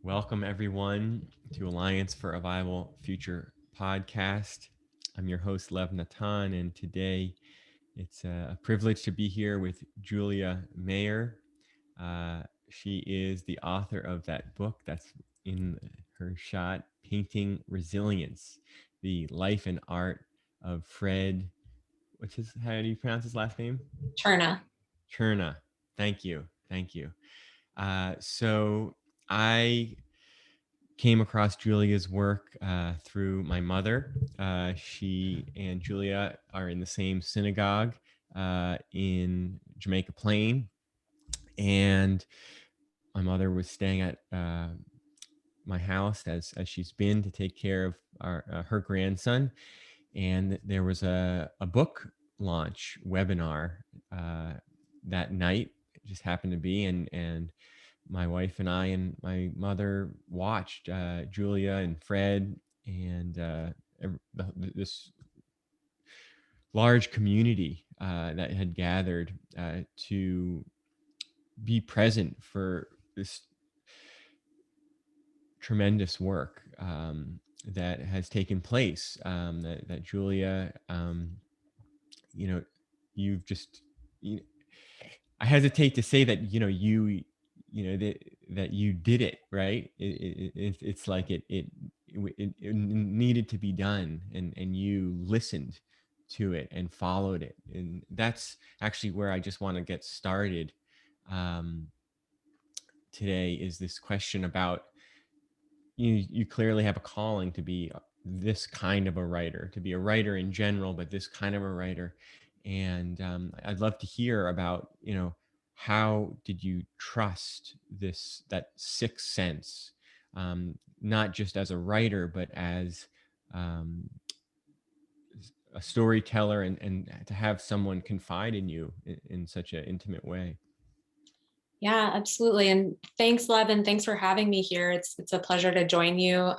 Welcome, everyone, to Alliance for a Viable Future podcast. I'm your host, Natan, and today it's a privilege to be here with Julia Mayer. She is the author of that book that's in her shot, Painting Resilience, the life and art of Fred. How do you pronounce his last name? Cherna. Cherna. Thank you. Thank you. So I came across Julia's work through my mother. She and Julia are in the same synagogue in Jamaica Plain, and my mother was staying at my house as she's been to take care of her grandson, and there was a book launch webinar that night. It just happened to be, and my wife and I and my mother watched Julia and Fred and this large community that had gathered to be present for this tremendous work that has taken place. That Julia, you've just, you, I hesitate to say that, that you did it, right? It's like it needed to be done, and you listened to it and followed it, and that's actually where I just want to get started today. Is this question about you clearly have a calling to be this kind of a writer, to be a writer in general, but this kind of a writer. And I'd love to hear about, how did you trust that sixth sense, not just as a writer, but as um, a storyteller, and to have someone confide in you in such an intimate way. Yeah, absolutely. And thanks, Lev, and thanks for having me here. It's a pleasure to join you,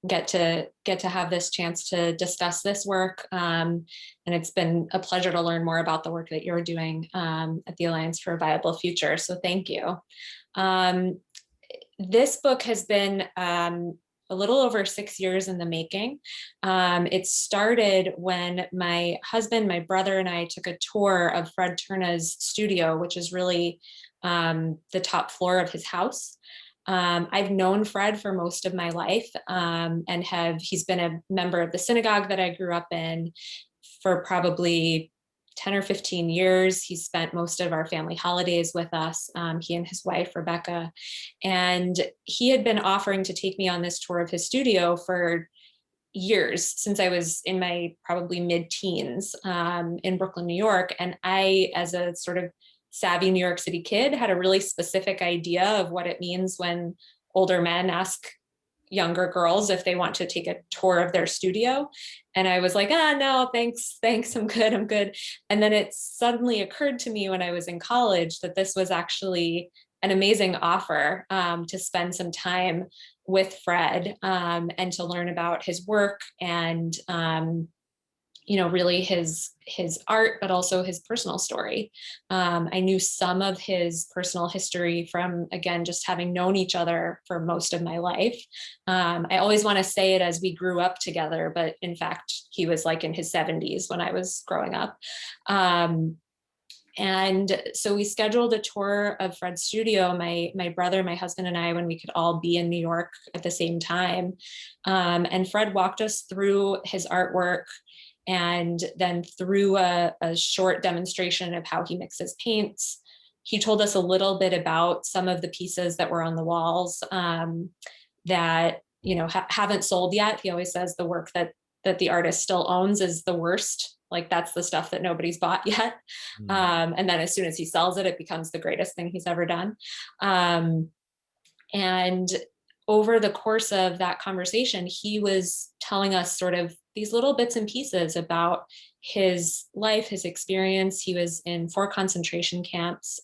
get to have this chance to discuss this work. And it's been a pleasure to learn more about the work that you're doing at the Alliance for a Viable Future. So thank you. This book has been a little over 6 years in the making. It started when my husband, my brother, and I took a tour of Fred Turner's studio, which is really the top floor of his house. I've known Fred for most of my life, and he's been a member of the synagogue that I grew up in for probably 10 or 15 years. He spent most of our family holidays with us, he and his wife, Rebecca. And he had been offering to take me on this tour of his studio for years, since I was in my probably mid-teens in Brooklyn, New York. And I, as a sort of savvy New York City kid, had a really specific idea of what it means when older men ask younger girls if they want to take a tour of their studio. And I was like, no, thanks, I'm good. And then it suddenly occurred to me when I was in college that this was actually an amazing offer to spend some time with Fred and to learn about his work and really his art, but also his personal story. I knew some of his personal history from, again, just having known each other for most of my life. I always want to say it as we grew up together, but in fact, he was like in his 70s when I was growing up. And so we scheduled a tour of Fred's studio, my brother, my husband, and I, when we could all be in New York at the same time. And Fred walked us through his artwork, and then through a short demonstration of how he mixes paints. He told us a little bit about some of the pieces that were on the walls that haven't sold yet. He always says the work that the artist still owns is the worst. Like, that's the stuff that nobody's bought yet. And then as soon as he sells it, it becomes the greatest thing he's ever done. And over the course of that conversation, he was telling us sort of these little bits and pieces about his life, his experience. He was in 4 concentration camps,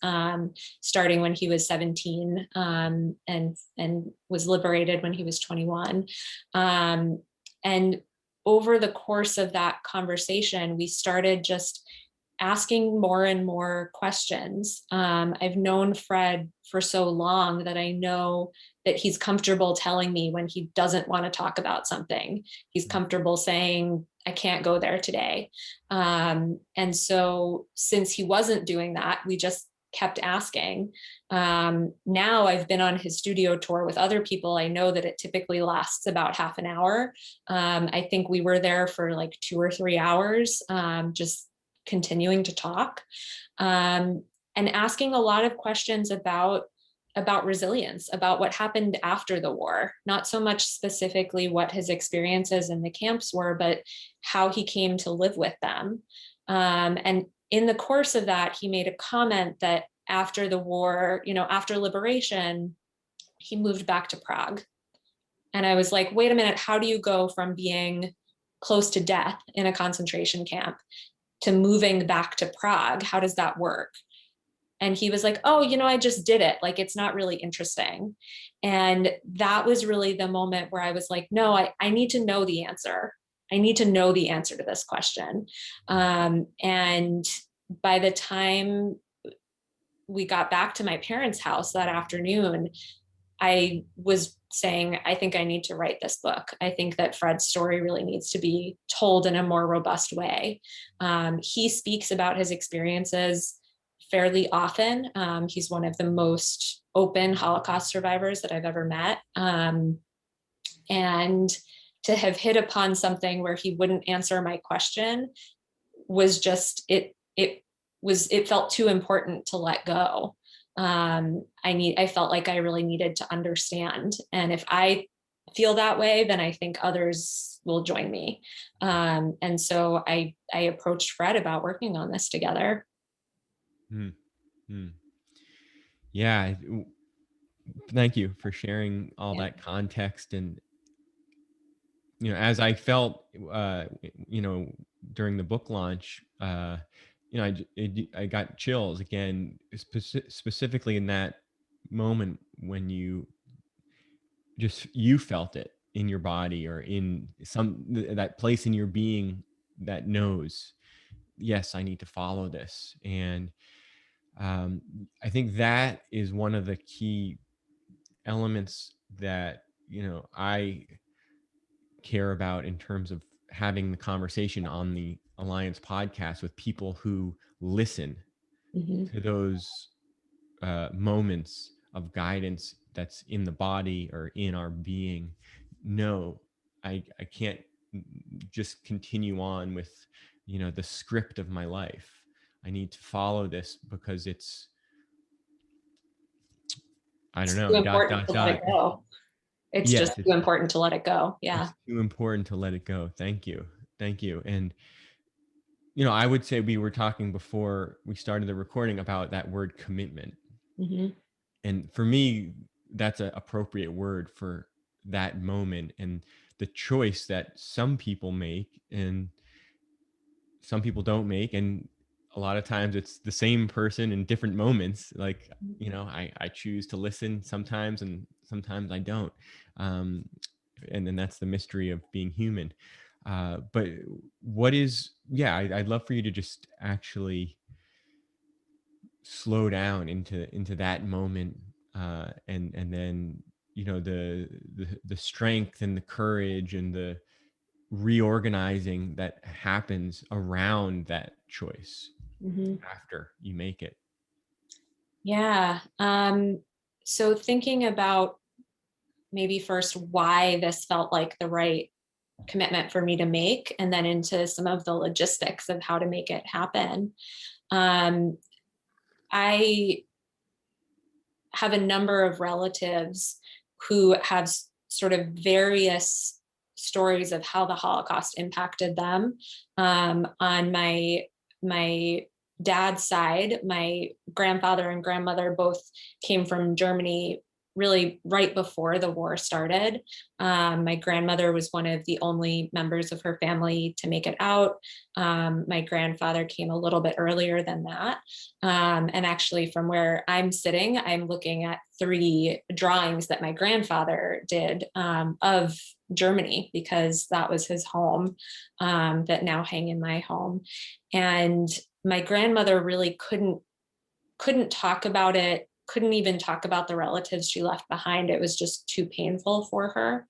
starting when he was 17, and was liberated when he was 21. And over the course of that conversation, we started just asking more and more questions. I've known Fred for so long that I know that he's comfortable telling me when he doesn't want to talk about something. He's comfortable saying, I can't go there today. And so since he wasn't doing that, we just kept asking. Now I've been on his studio tour with other people. I know that it typically lasts about half an hour. I think we were there for like 2 or 3 hours, just continuing to talk, and asking a lot of questions about resilience, about what happened after the war, not so much specifically what his experiences in the camps were, but how he came to live with them. And in the course of that, he made a comment that after the war, after liberation, he moved back to Prague. And I was like, wait a minute, how do you go from being close to death in a concentration camp to moving back to Prague? How does that work? And he was like, oh, I just did it. Like, it's not really interesting. And that was really the moment where I was like, no, I need to know the answer. I need to know the answer to this question. And by the time we got back to my parents' house that afternoon, I was saying, I think I need to write this book. I think that Fred's story really needs to be told in a more robust way. He speaks about his experiences fairly often. He's one of the most open Holocaust survivors that I've ever met. And to have hit upon something where he wouldn't answer my question was just, it felt too important to let go. I felt like I really needed to understand. And if I feel that way, then I think others will join me. And so I approached Fred about working on this together. Hmm. Hmm. Yeah. Thank you for sharing all Yeah. that context. And, as I felt, during the book launch, I got chills again, specifically in that moment when you felt it in your body, or in that place in your being that knows, yes, I need to follow this. And um, I think that is one of the key elements that I care about in terms of having the conversation on the Alliance podcast with people who listen Mhm. to those moments of guidance that's in the body or in our being. No, I can't just continue on with the script of my life. I need to follow this because it's, I don't It's know, too dot important dot to let it dot. go. It's just Yes, too important to let it go. Yeah. it's too important to let it go. Thank you. Thank you. And I would say, we were talking before we started the recording about that word commitment. Hmm. And for me, that's an appropriate word for that moment, and the choice that some people make and some people don't make. And a lot of times it's the same person in different moments. Like, I choose to listen sometimes, and sometimes I don't. Um, and then that's the mystery of being human. But what is, yeah, I'd love for you to just actually slow down into that moment, and then the strength and the courage and the reorganizing that happens around that choice Hmm. after you make it. Yeah. So thinking about maybe first why this felt like the right commitment for me to make, and then into some of the logistics of how to make it happen. Um, I have a number of relatives who have sort of various stories of how the Holocaust impacted them. On my dad's side, my grandfather and grandmother both came from Germany really right before the war started. My grandmother was one of the only members of her family to make it out. My grandfather came a little bit earlier than that. And actually, from where I'm sitting, I'm looking at 3 drawings that my grandfather did, of Germany, because that was his home, that now hang in my home. And my grandmother really couldn't talk about it, couldn't even talk about the relatives she left behind. It was just too painful for her.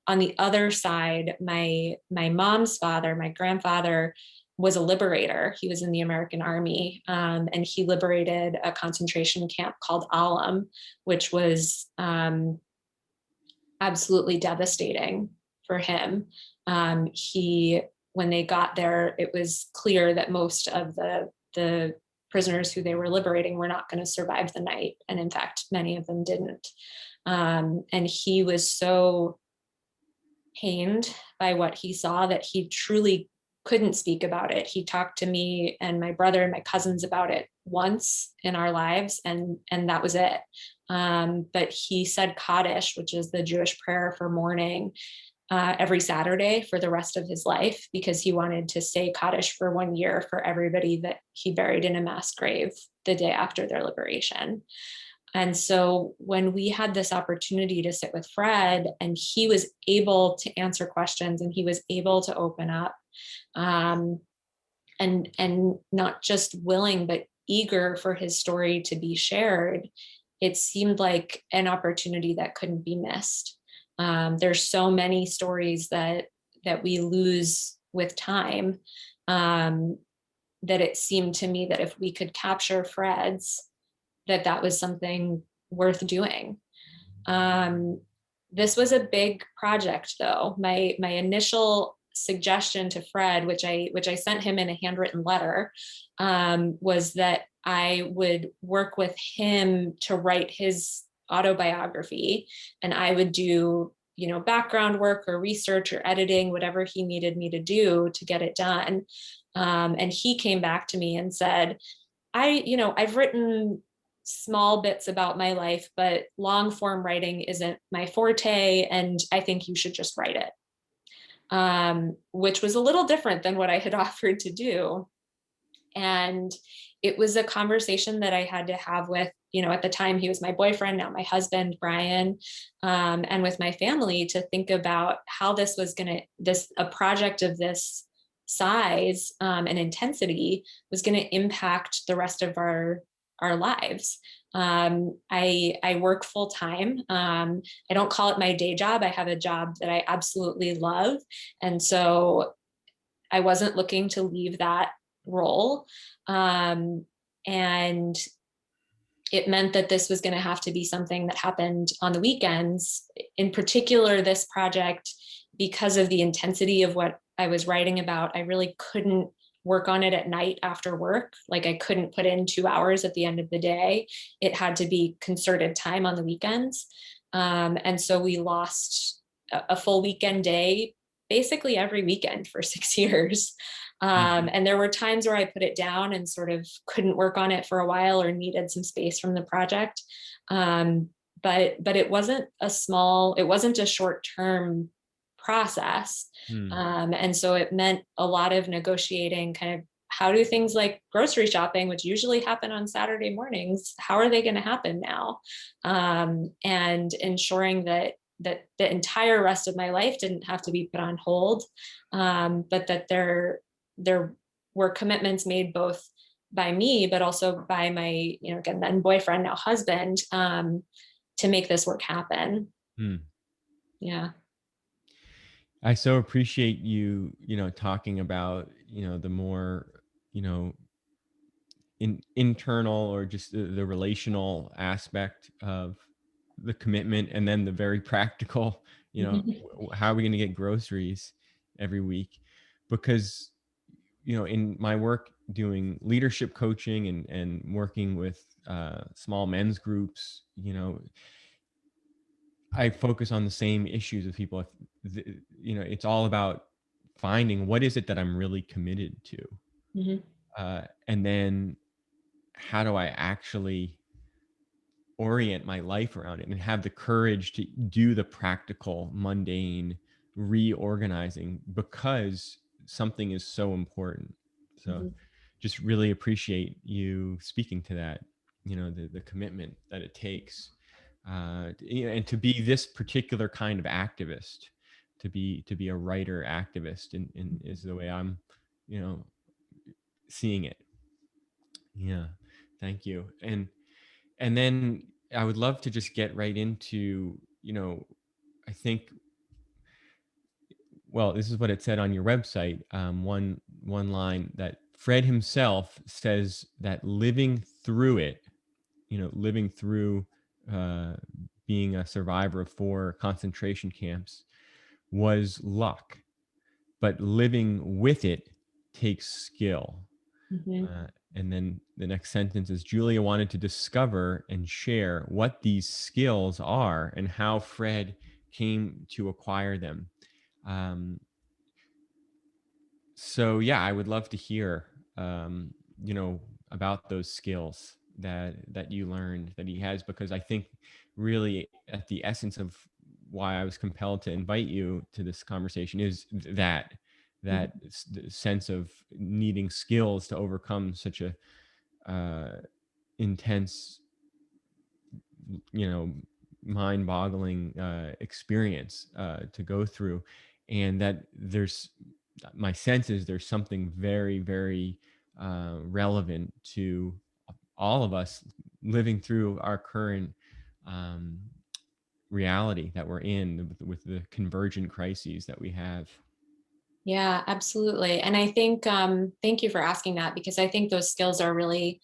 On the other side, my mom's father, my grandfather, was a liberator. He was in the American Army, and he liberated a concentration camp called Alam, which was absolutely devastating for him. He, when they got there, it was clear that most of the prisoners who they were liberating were not going to survive the night, and in fact, many of them didn't. And he was so pained by what he saw that he truly couldn't speak about it. He talked to me and my brother and my cousins about it once in our lives, and that was it. But he said Kaddish, which is the Jewish prayer for mourning, every Saturday for the rest of his life, because he wanted to say Kaddish for 1 year for everybody that he buried in a mass grave the day after their liberation. And so when we had this opportunity to sit with Fred, and he was able to answer questions and he was able to open up, um, and not just willing but eager for his story to be shared, it seemed like an opportunity that couldn't be missed. There's so many stories that we lose with time, um, that it seemed to me that if we could capture Fred's, that was something worth doing. Um, this was a big project, though. My initial suggestion to Fred, which I sent him in a handwritten letter, was that I would work with him to write his autobiography, and I would do, background work or research or editing, whatever he needed me to do to get it done. And he came back to me and said, I've written small bits about my life, but long form writing isn't my forte, and I think you should just write it. Which was a little different than what I had offered to do. And it was a conversation that I had to have with, at the time he was my boyfriend, now my husband, Brian, and with my family, to think about how this was a project of this size, and intensity was going to impact the rest of our lives. I work full time. I don't call it my day job. I have a job that I absolutely love. And so I wasn't looking to leave that role. And it meant that this was going to have to be something that happened on the weekends. In particular, this project, because of the intensity of what I was writing about, I really couldn't work on it at night after work. Like, I couldn't put in 2 hours at the end of the day. It had to be concerted time on the weekends. And so we lost a full weekend day basically every weekend for 6 years. Mhm. And there were times where I put it down and sort of couldn't work on it for a while or needed some space from the project. But it wasn't it wasn't a short-term process. Hmm. And so it meant a lot of negotiating, kind of, how do things like grocery shopping, which usually happen on Saturday mornings, how are they going to happen now? And ensuring that the entire rest of my life didn't have to be put on hold, but that there were commitments made both by me, but also by my, again, then boyfriend, now husband, to make this work happen. Hmm. Yeah. I so appreciate you, talking about, the more, you know, internal, or just the relational aspect of the commitment, and then the very practical, how are we going to get groceries every week? Because, in my work doing leadership coaching, and working with small men's groups, I focus on the same issues with people. It's all about finding what is it that I'm really committed to, Mhm. and then how do I actually orient my life around it and have the courage to do the practical, mundane reorganizing, because something is so important. So Mhm. just really appreciate you speaking to that, the commitment that it takes, and to be this particular kind of activist, to be a writer activist, and is the way I'm, you know seeing it. Yeah, thank you. And then I would love to just get right into, I think, well, this is what it said on your website. One line that Fred himself says that living through uh, being a survivor of 4 concentration camps was luck, but living with it takes skill. Mhm. Uh, and then the next sentence is Julia wanted to discover and share what these skills are and how Fred came to acquire them. Um, so yeah, I would love to hear, um, you know, about those skills that you learned that he has, because I think really at the essence of why I was compelled to invite you to this conversation is sense of needing skills to overcome such a intense, you know, mind-boggling experience to go through, and that there's my sense is there's something very, very relevant to all of us living through our current um, reality that we're in with the convergent crises that we have. Yeah, absolutely. And I think, thank you for asking that, because I think those skills are really,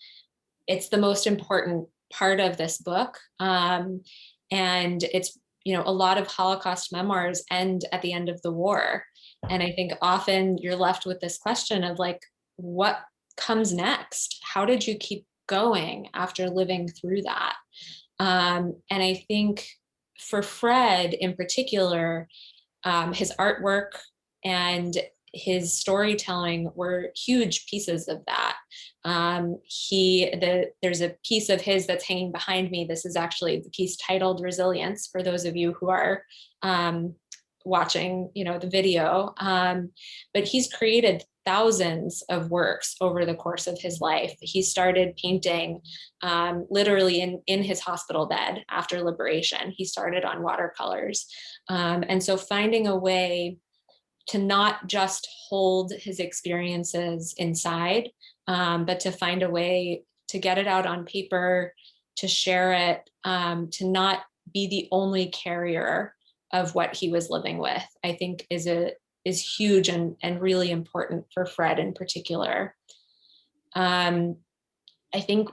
it's the most important part of this book. And it's, a lot of Holocaust memoirs end at the end of the war. And I think often you're left with this question of like, what comes next? How did you keep going after living through that? And I think for Fred in particular, his artwork and his storytelling were huge pieces of that. There's a piece of his that's hanging behind me. This is actually the piece titled Resilience, for those of you who are watching, the video. But he's created thousands of works over the course of his life. He started painting literally in his hospital bed after liberation. He started on watercolors. And so finding a way to not just hold his experiences inside, but to find a way to get it out on paper, to share it, to not be the only carrier of what he was living with, I think is huge and really important for Fred in particular. I think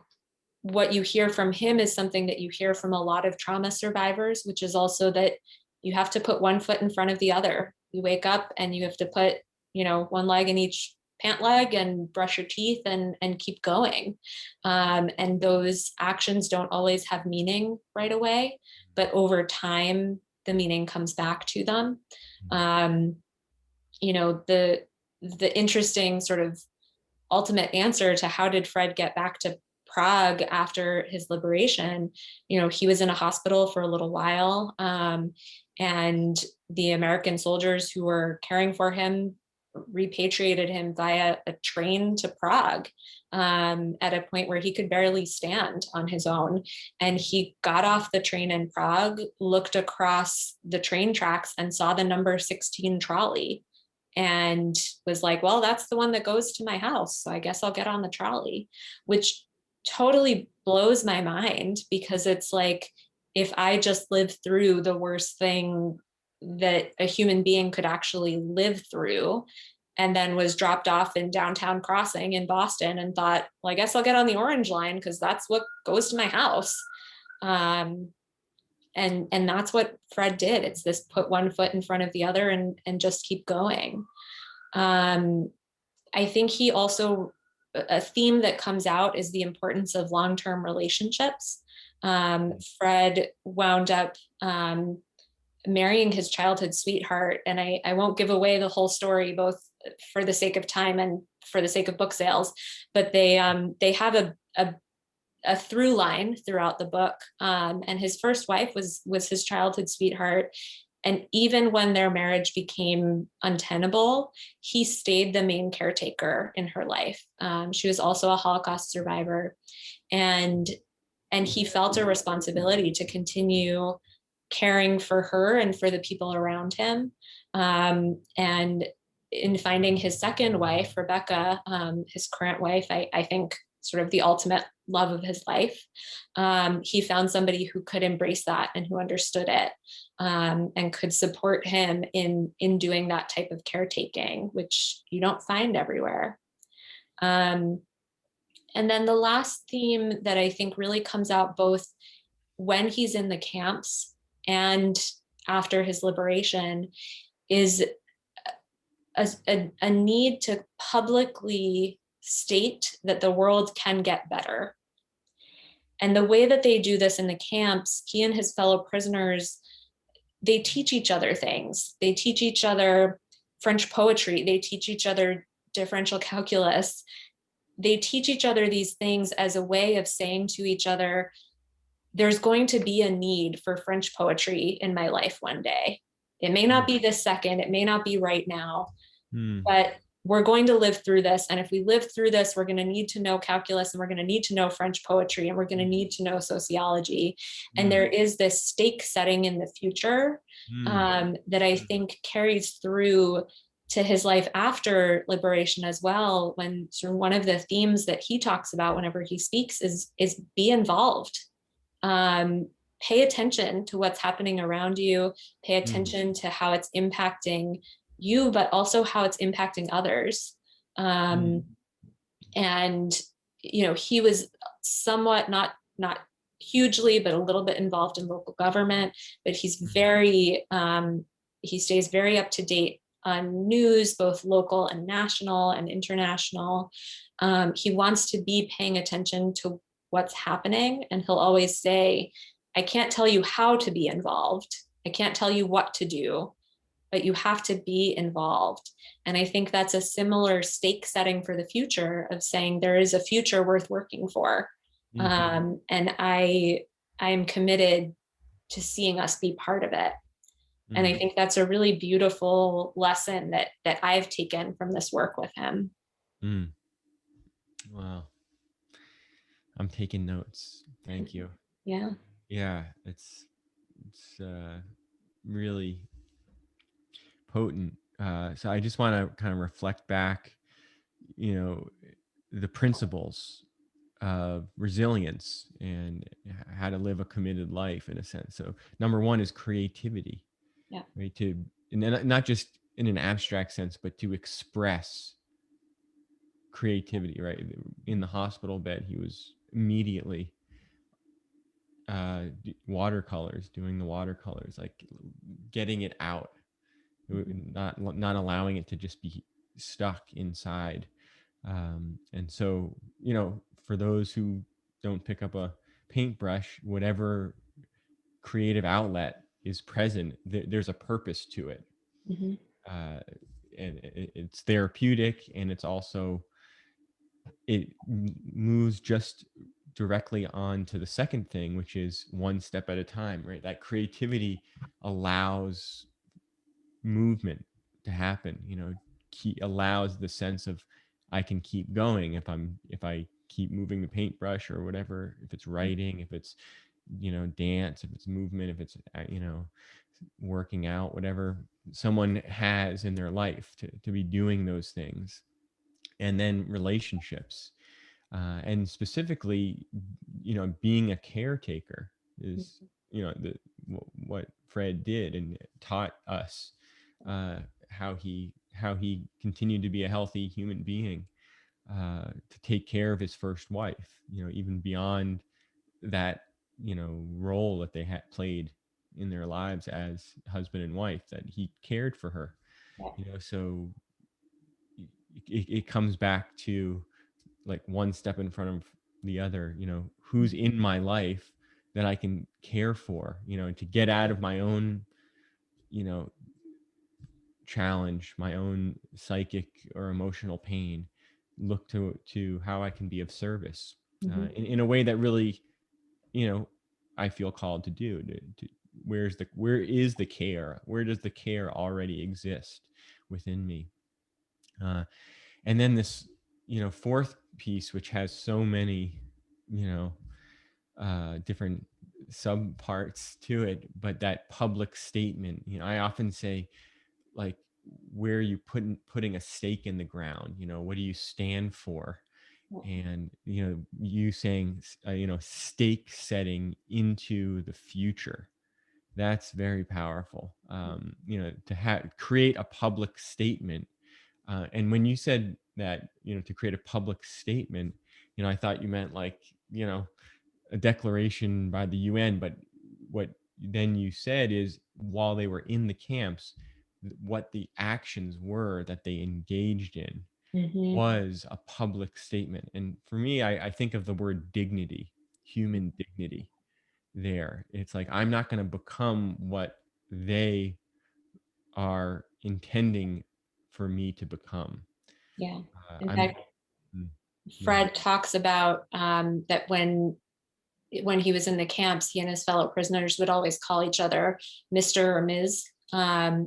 what you hear from him is something that you hear from a lot of trauma survivors, which is also that you have to put one foot in front of the other. You wake up and you have to put, one leg in each pant leg and brush your teeth and keep going. And those actions don't always have meaning right away, but over time, the meaning comes back to them. Um, the interesting sort of ultimate answer to how did Fred get back to Prague after his liberation, he was in a hospital for a little while, and the American soldiers who were caring for him repatriated him via a train to Prague, at a point where he could barely stand on his own. And he got off the train in Prague, looked across the train tracks and saw the number 16 trolley, and was like, well, that's the one that goes to my house, so I guess I'll get on the trolley, which totally blows my mind, because it's like, if I just lived through the worst thing that a human being could actually live through, and then was dropped off in downtown Crossing in Boston and thought, well, I guess I'll get on the Orange Line because that's what goes to my house. Um, and that's what Fred did. It's this put one foot in front of the other and just keep going. Um, I think he also, a theme that comes out is the importance of long-term relationships. Fred wound up marrying his childhood sweetheart, and I won't give away the whole story, both for the sake of time and for the sake of book sales, but they have a through line throughout the book. And his first wife was his childhood sweetheart. And even when their marriage became untenable, he stayed the main caretaker in her life. She was also a Holocaust survivor. And he felt a responsibility to continue caring for her and for the people around him. And in finding his second wife, Rebecca, his current wife, I think sort of the ultimate love of his life, he found somebody who could embrace that and who understood it, and could support him in doing that type of caretaking, which you don't find everywhere. Um, and then the last theme that I think really comes out both when he's in the camps and after his liberation is a need to publicly state that the world can get better. And the way that they do this in the camps, he and his fellow prisoners, they teach each other things. They teach each other French poetry. They teach each other differential calculus. They teach each other these things as a way of saying to each other, there's going to be a need for French poetry in my life one day. It may not be this second, it may not be right now, Mm. but we're going to live through this. And if we live through this, we're going to need to know calculus, and we're going to need to know French poetry, and we're going to need to know sociology. And Mm. there is this stake setting in the future, Mm. that I think carries through to his life after liberation as well, when sort of one of the themes that he talks about whenever he speaks is be involved. Pay attention to what's happening around you, pay Mm. attention to how it's impacting you, but also how it's impacting others. Mm. Um, and he was somewhat not hugely, but a little bit involved in local government. But he stays very up to date on news, both local and national and international. He wants to be paying attention to what's happening, and he'll always say, I can't tell you how to be involved, I can't tell you what to do, but you have to be involved. And I think that's a similar stake setting for the future of saying there is a future worth working for. Mm. And I am committed to seeing us be part of it. And I Mm. think that's a really beautiful lesson that I've taken from this work with him. Mm. Wow. I'm taking notes. Thank you. Yeah. Yeah, it's really potent. So I just want to kind of reflect back, you know, the principles of resilience and how to live a committed life in a sense. So number one is creativity, Yeah. right? And then not just in an abstract sense, but to express creativity, right? In the hospital bed, he was immediately watercolors, doing the watercolors, like getting it out, Mhm. not allowing it to just be stuck inside. And so, for those who don't pick up a paintbrush, whatever creative outlet is present, there's a purpose to it. Mhm. Uh, and it's therapeutic, and it's also, it moves just directly on to the second thing, which is one step at a time, right? That creativity allows movement to happen, allows the sense of I can keep going if I keep moving the paintbrush or whatever, if it's writing, if it's, dance, if it's movement, if it's, working out, whatever someone has in their life to be doing those things. And then relationships, and specifically, being a caretaker is, what Fred did and taught us, uh, how he continued to be a healthy human being, to take care of his first wife, even beyond that, role that they had played in their lives as husband and wife, that he cared for her, Yeah. so it comes back to like one step in front of the other, who's in my life that I can care for, and to get out of my own, you know challenge, my own psychic or emotional pain, look to how I can be of service, Mhm. in a way that really, you know I feel called to do. Where is the care? Where does the care already exist within me? uh, and then this, fourth piece, which has so many, you know different sub parts to it, but that public statement, I often say, like, where you putting a stake in the ground. What do you stand for? And you saying stake setting into the future. That's very powerful. To create a public statement. And when you said that, to create a public statement, I thought you meant like, a declaration by the UN. But what then you said is, while they were in the camps, what the actions were that they engaged in Mhm. was a public statement. And for me, I think of the word dignity, human dignity there. It's like, I'm not going to become what they are intending for me to become. Yeah. In I'm, fact, mm, yeah. Fred talks about that when he was in the camps, he and his fellow prisoners would always call each other Mr. or Ms.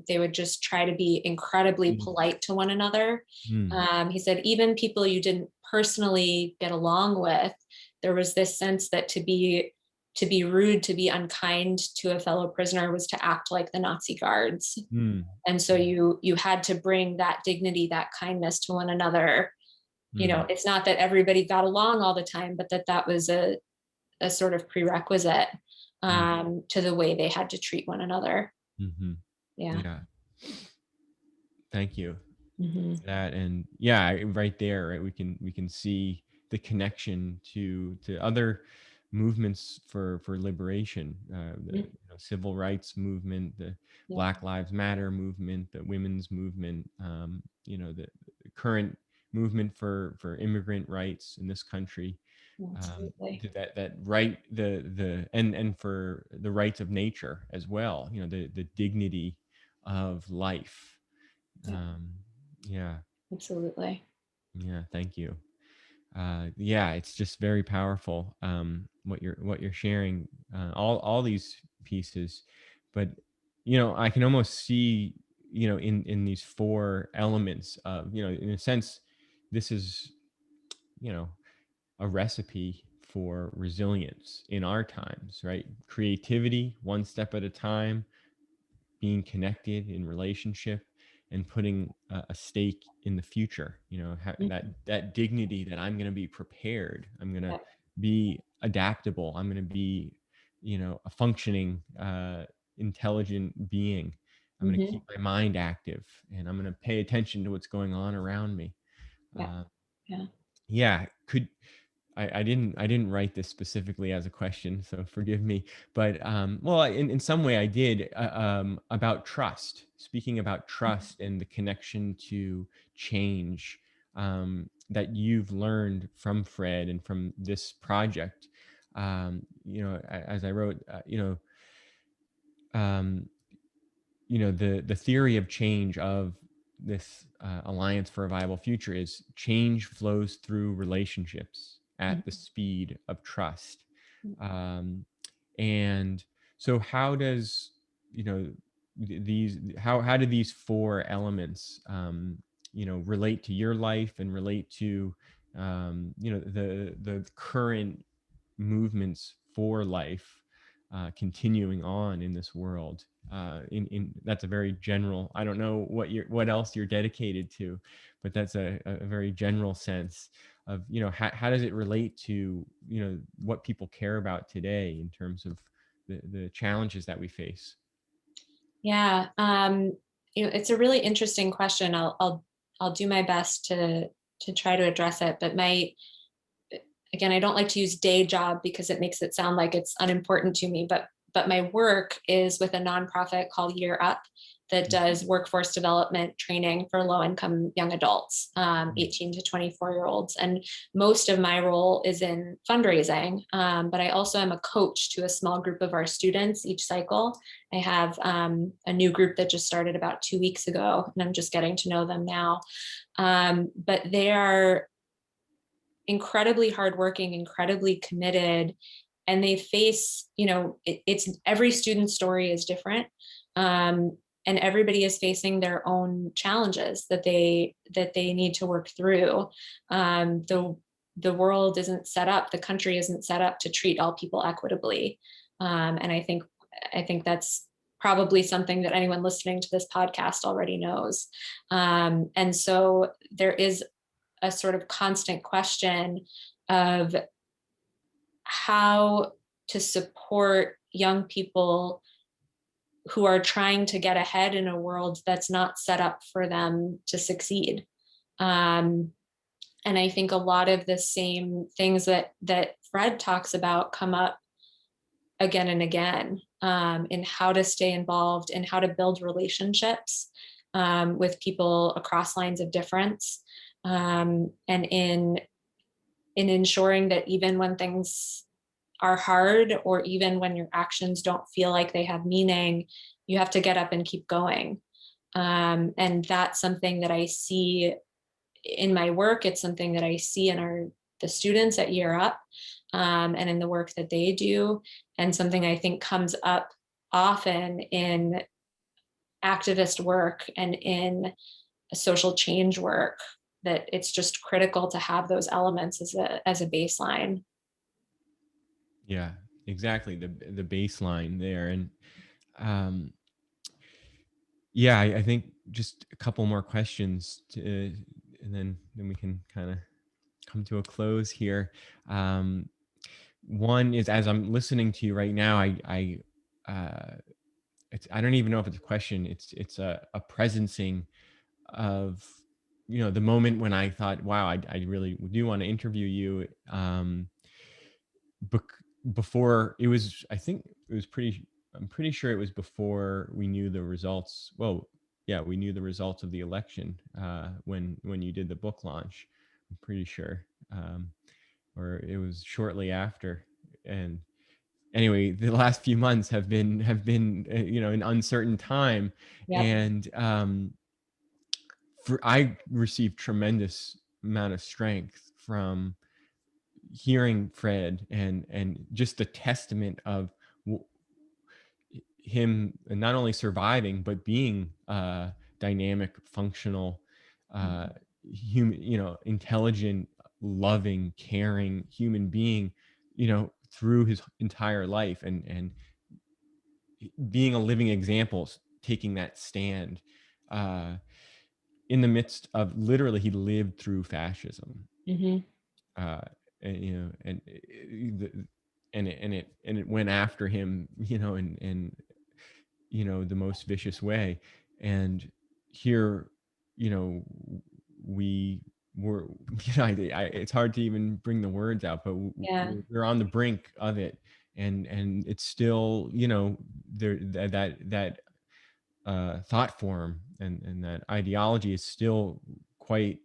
They would just try to be incredibly Mm, polite to one another. mm, He said, even people you didn't personally get along with, there was this sense that to be rude, to be unkind to a fellow prisoner was to act like the Nazi guards. mm, And so you had to bring that dignity, that kindness to one another. mm, It's not that everybody got along all the time, but that was a sort of prerequisite mm, to the way they had to treat one another. mhm. Yeah. Yeah. Thank you Hmm. for that. And yeah, right there, right, we can see the connection to other movements for liberation, the civil rights movement, the Yeah. Black Lives Matter movement, the women's movement, the current movement for immigrant rights in this country. Absolutely. That right, the and for the rights of nature as well, the dignity of life. Yeah. um, yeah, Absolutely. yeah, thank you. Yeah, it's just very powerful, what you're sharing, all these pieces. But I can almost see, in these four elements of, in a sense, this is, you know a recipe for resilience in our times, right? Creativity, one step at a time, being connected in relationship, and putting a stake in the future. Mhm. That dignity, that I'm going to be prepared, I'm going to Yeah. be adaptable, I'm going to be, a functioning, intelligent being. I'm going to Hmm. keep my mind active, and I'm going to pay attention to what's going on around me. Yeah. uh, Yeah. yeah. I didn't write this specifically as a question, so forgive me. But well, in some way I did, about trust. Speaking about trust and the connection to change, that you've learned from Fred and from this project. As I wrote, um, the theory of change of this, alliance for a viable future, is change flows through relationships at the speed of trust. um, and so how does, how do these four elements, relate to your life, and relate to, the current movements for life, continuing on in this world? In That's a very general. I don't know what else you're dedicated to, but that's a very general sense of, how does it relate to, what people care about today in terms of the challenges that we face. Yeah. It's a really interesting question. I'll do my best to try to address it. But again, I don't like to use day job because it makes it sound like it's unimportant to me. But my work is with a nonprofit called Year Up that Mm, does workforce development training for low income young adults, mm, 18 to 24-year-olds. And most of my role is in fundraising. But I also am a coach to a small group of our students each cycle. I have a new group that just started about 2 weeks ago, and I'm just getting to know them now. But they are incredibly hardworking, incredibly committed, and they face, it's every student's story is different. And everybody is facing their own challenges that they need to work through. The world isn't set up, the country isn't set up to treat all people equitably. And I think that's probably something that anyone listening to this podcast already knows. And so there is a sort of constant question of how to support young people who are trying to get ahead in a world that's not set up for them to succeed. Um, and I think a lot of the same things that Fred talks about come up again and again, in how to stay involved and how to build relationships with people across lines of difference, and in ensuring that even when things are hard, or even when your actions don't feel like they have meaning, you have to get up and keep going. And that's something that I see in my work. It's something that I see in the students at Year Up, and in the work that they do, and something I think comes up often in activist work and in social change work, that it's just critical to have those elements as a baseline. Yeah, exactly. The baseline there. And um, yeah, I think just a couple more questions and then we can kind of come to a close here. Um, One is, as I'm listening to you right now, I don't even know if it's a question. It's a presencing of, the moment when I thought, wow, I really do want to interview you. Before it was, I think it was pretty. I'm pretty sure it was before we knew the results. Well, yeah, we knew the results of the election when you did the book launch. I'm pretty sure, or it was shortly after. And anyway, the last few months have been an uncertain time, Yep. and I received tremendous amount of strength from hearing Fred, and just the testament of him not only surviving but being a dynamic, functional, uh, human, intelligent, loving, caring human being, through his entire life, and being a living example, taking that stand uh, in the midst of, literally, he lived through fascism, Mm-hmm. uh, and and it went after him, and the most vicious way. And here, you know we were, it's hard to even bring the words out, but Yeah. we're on the brink of it, and it's still, there, that thought form, and that ideology is still quite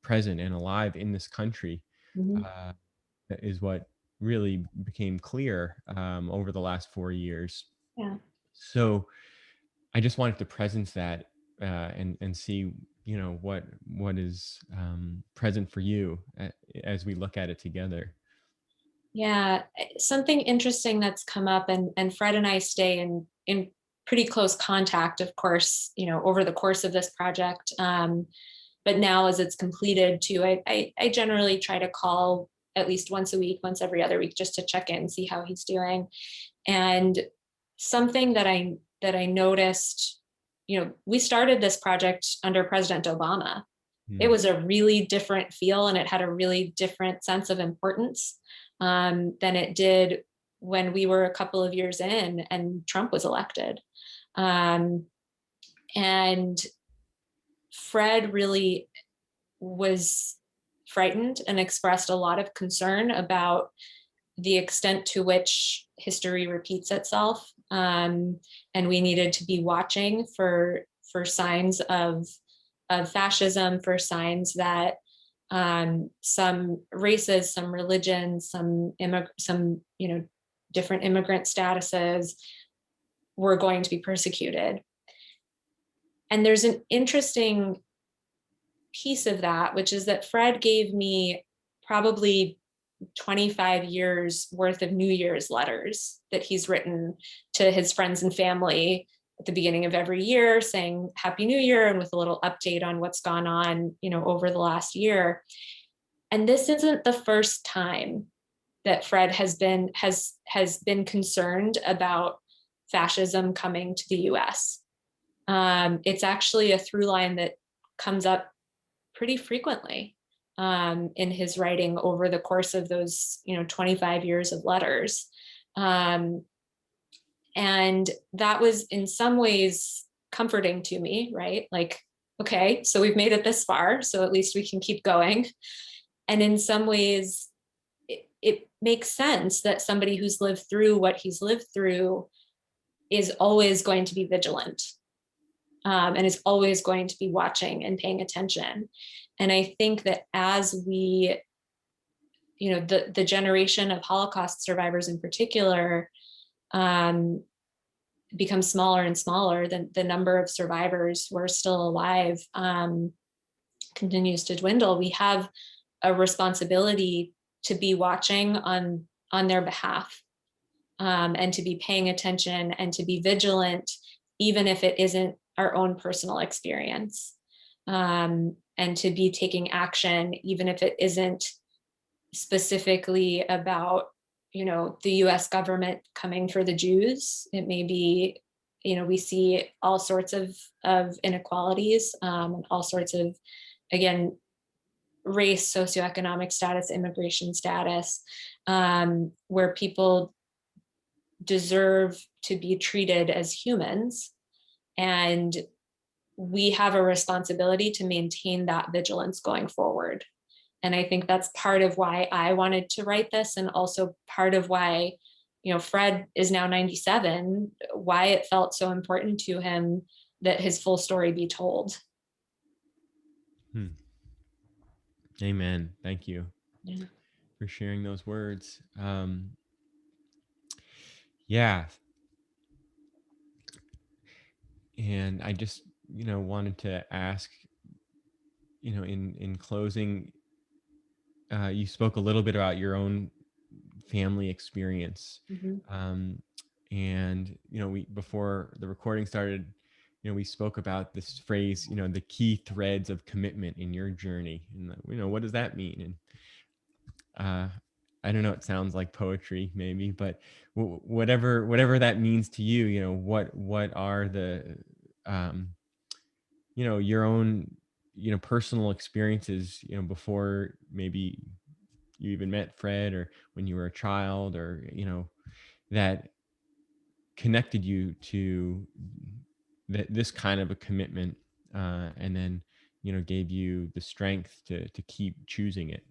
present and alive in this country. Mm-hmm. uh, that is what really became clear over the last 4 years. Yeah. So I just wanted to presence that, and see, what is present for you, as we look at it together. Yeah, something interesting that's come up, and Fred and I stay in pretty close contact, of course, over the course of this project. But now, as it's completed too, I generally try to call at least once a week, once every other week, just to check in, see how he's doing. And something that I noticed, we started this project under President Obama. It Hmm. was a really different feel, and it had a really different sense of importance, than it did when we were a couple of years in and Trump was elected. Um, and Fred really was frightened and expressed a lot of concern about the extent to which history repeats itself. And we needed to be watching for signs of fascism, for signs that some races, some religions, some different immigrant statuses were going to be persecuted. And there's an interesting piece of that, which is that Fred gave me probably 25 years worth of New Year's letters that he's written to his friends and family at the beginning of every year, saying Happy New Year, and with a little update on what's gone on, over the last year. And this isn't the first time that Fred has been concerned about fascism coming to the US. It's actually a through line that comes up pretty frequently in his writing over the course of those 25 years of letters. Um, and that was in some ways comforting to me, right? Like, okay, so we've made it this far, so at least we can keep going. And in some ways, it makes sense that somebody who's lived through what he's lived through is always going to be vigilant, and is always going to be watching and paying attention. And I think that as we, the generation of Holocaust survivors in particular, um, becomes smaller and smaller, the number of survivors who are still alive continues to dwindle. We have a responsibility to be watching on their behalf, and to be paying attention and to be vigilant, even if it isn't our own personal experience, and to be taking action, even if it isn't specifically about the US government coming for the Jews. It may be, we see all sorts of inequalities, all sorts of, again, race, socioeconomic status, immigration status, where people deserve to be treated as humans. And we have a responsibility to maintain that vigilance going forward. And I think that's part of why I wanted to write this, and also part of why, Fred is now 97, why it felt so important to him that his full story be told. Hmm. Amen. Thank you Yeah. for sharing those words. Yeah. And I just, wanted to ask, in closing, you spoke a little bit about your own family experience. Mm-hmm. Um, and, we, before the recording started, we spoke about this phrase, the key threads of commitment in your journey. And, what does that mean? And I don't know, it sounds like poetry maybe, but whatever that means to you, what are the, um, your own, personal experiences, before maybe you even met Fred, or when you were a child, or, that connected you to this kind of a commitment, and then, gave you the strength to keep choosing it.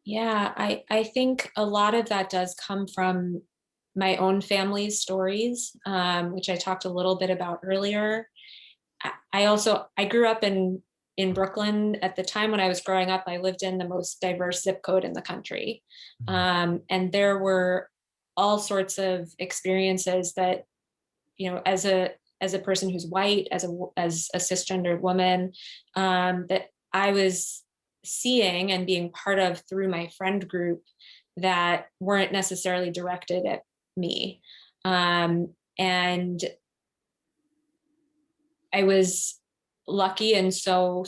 Yeah, I think a lot of that does come from my own family's stories, which I talked a little bit about earlier. I grew up in Brooklyn. At the time when I was growing up, I lived in the most diverse zip code in the country, Mhm. and there were all sorts of experiences that, as a person who's white, as a cisgendered woman, that I was seeing and being part of through my friend group that weren't necessarily directed at me. And I was lucky in so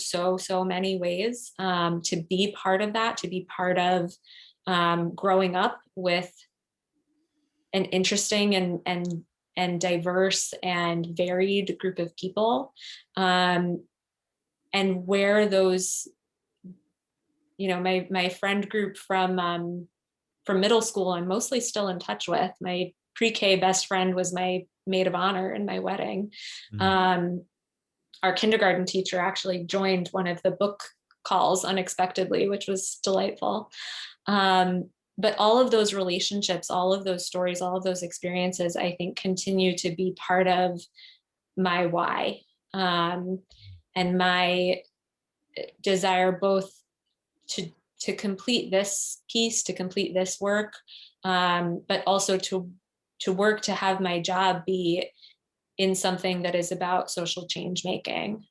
many ways, to be part of that, to be part of, growing up with an interesting and diverse and varied group of people, um, and where those, my friend group from middle school, I'm mostly still in touch with. My pre-K best friend was my maid of honor in my wedding. Mm. Um, our kindergarten teacher actually joined one of the book calls unexpectedly, which was delightful. But all of those relationships, all of those stories, all of those experiences, I think continue to be part of my why, and my desire both to to complete this piece, to complete this work, but also to work to have my job be in something that is about social change making,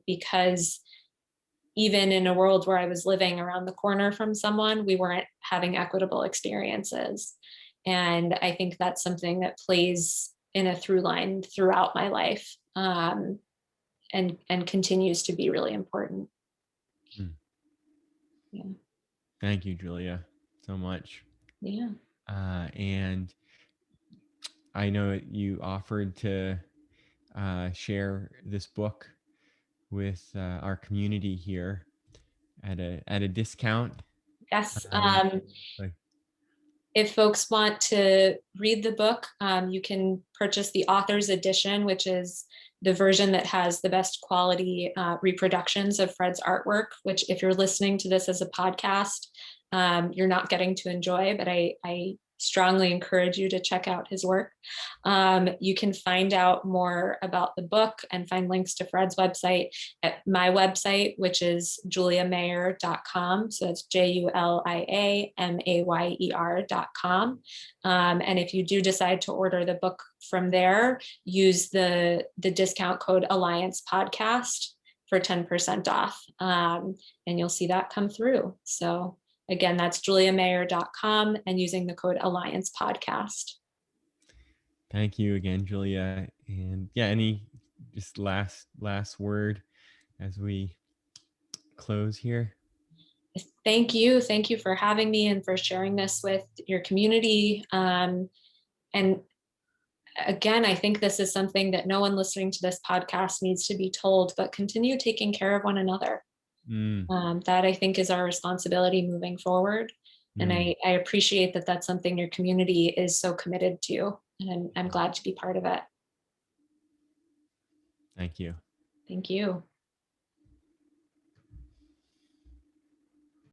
because even in a world where I was living around the corner from someone, we weren't having equitable experiences. And I think that's something that plays in a through line throughout my life, and continues to be really important. Mm. Yeah. Thank you, Julia, so much. Yeah. And I know you offered to share this book with our community here at a discount. Yes. Um, like, If folks want to read the book, you can purchase the author's edition, which is the version that has the best quality reproductions of Fred's artwork, which if you're listening to this as a podcast, you're not getting to enjoy, but I strongly encourage you to check out his work. You can find out more about the book and find links to Fred's website at my website, which is juliamayer.com. So that's JuliaMayer.com. And if you do decide to order the book from there, use the discount code Alliance Podcast for 10% off. And you'll see that come through. So again, that's juliamayer.com and using the code Alliance Podcast. thank you again, Julia. And yeah, any just last word as we close here? Thank you. Thank you for having me and for sharing this with your community. And again, I think this is something that no one listening to this podcast needs to be told, but continue taking care of one another. Mm, That I think is our responsibility moving forward. And mm, I appreciate that that's something your community is so committed to. And I'm glad to be part of it. thank you. Thank you.